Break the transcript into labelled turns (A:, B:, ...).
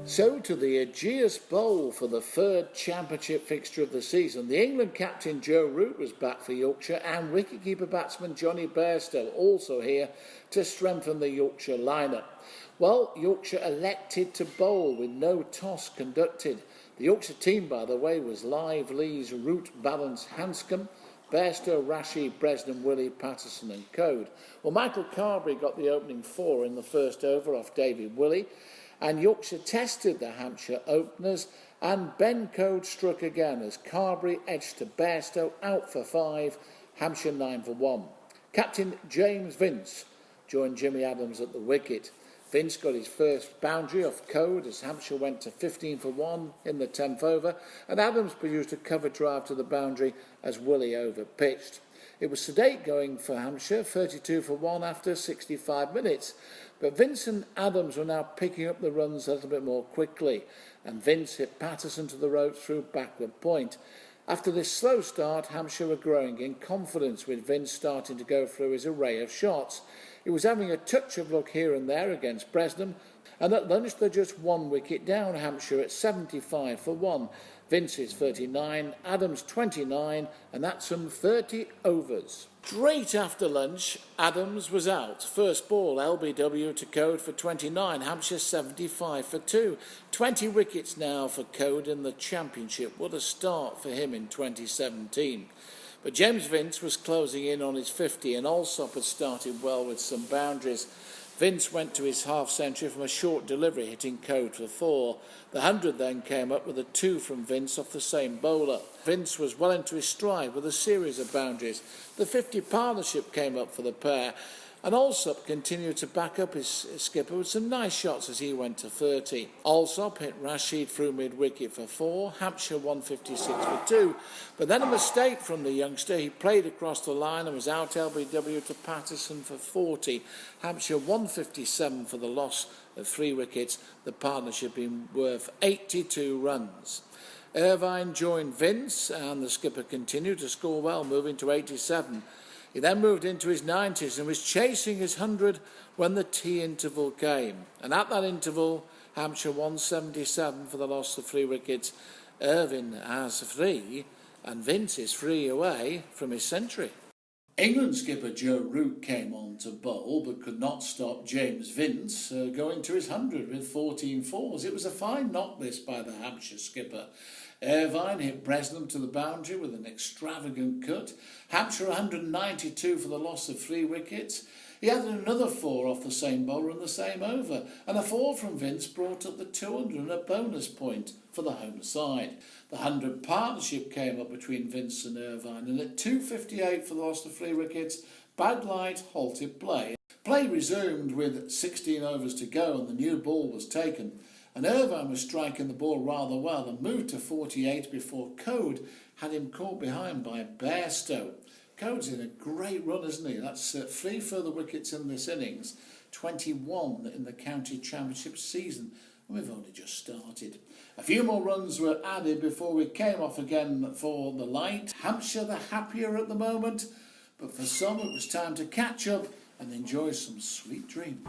A: So to the Ageas Bowl for the third championship fixture of the season. The England captain Joe Root was back for Yorkshire, and wicketkeeper batsman Johnny Bairstow also here to strengthen the Yorkshire lineup. Well, Yorkshire elected to bowl with no toss conducted. The Yorkshire team, by the way, was Live, Lees, Root, Balance, Hanscom, Bairstow, Rashid, Bresnan, Willie, Patterson and Coad. Well, Michael Carberry got the opening 4 in the first over off David Willey, and Yorkshire tested the Hampshire openers, and Ben Coad struck again as Carberry edged to Bairstow out for 5, Hampshire 9 for 1. Captain James Vince joined Jimmy Adams at the wicket. Vince got his first boundary off Coad as Hampshire went to 15 for 1 in the 10th over, and Adams produced a cover drive to the boundary as Willie over-pitched. It was sedate going for Hampshire, 32 for 1 after 65 minutes. But Vince and Adams were now picking up the runs a little bit more quickly, and Vince hit Patterson to the ropes through backward point. After this slow start, Hampshire were growing in confidence, with Vince starting to go through his array of shots. He was having a touch of luck here and there against Bresnan, and at lunch they're just 1 wicket down, Hampshire at 75 for 1. Vince is 39, Adams 29, and that's from 30 overs. Straight after lunch, Adams was out. First ball, LBW to Coad for 29, Hampshire 75 for 2. 20 wickets now for Coad in the championship. What a start for him in 2017. But James Vince was closing in on his 50, and Alsop had started well with some boundaries. Vince went to his half-century from a short delivery, hitting Coad for 4. The 100 then came up with a 2 from Vince off the same bowler. Vince was well into his stride with a series of boundaries. The 50 partnership came up for the pair, and Alsop continued to back up his skipper with some nice shots as he went to 30. Alsop hit Rashid through mid-wicket for 4, Hampshire 156 for 2, but then a mistake from the youngster. He played across the line and was out LBW to Patterson for 40, Hampshire 157 for the loss of 3 wickets, the partnership being worth 82 runs. Irvine joined Vince, and the skipper continued to score well, moving to 87. He then moved into his 90s and was chasing his 100 when the tea interval came. And at that interval, Hampshire 177 for the loss of 3 wickets. Irvine has 3, and Vince is 3 away from his century. England skipper Joe Root came on to bowl, but could not stop James Vince going to his 100 with 14 fours. It was a fine knock this by the Hampshire skipper. Irvine hit Bresnan to the boundary with an extravagant cut. Hampshire 192 for the loss of 3 wickets. He added another 4 off the same bowler in the same over, and a 4 from Vince brought up the 200 and a bonus point for the home side. The 100 partnership came up between Vince and Irvine, and at 2:58 for the loss of 3 wickets, bad light halted play. Play resumed with 16 overs to go, and the new ball was taken. And Irvine was striking the ball rather well and moved to 48 before Coad had him caught behind by Bairstow. Coad's in a great run, isn't he? That's 3 further wickets in this innings, 21 in the county championship season, and we've only just started. A few more runs were added before we came off again for the light. Hampshire the happier at the moment, but for some it was time to catch up and enjoy some sweet dreams.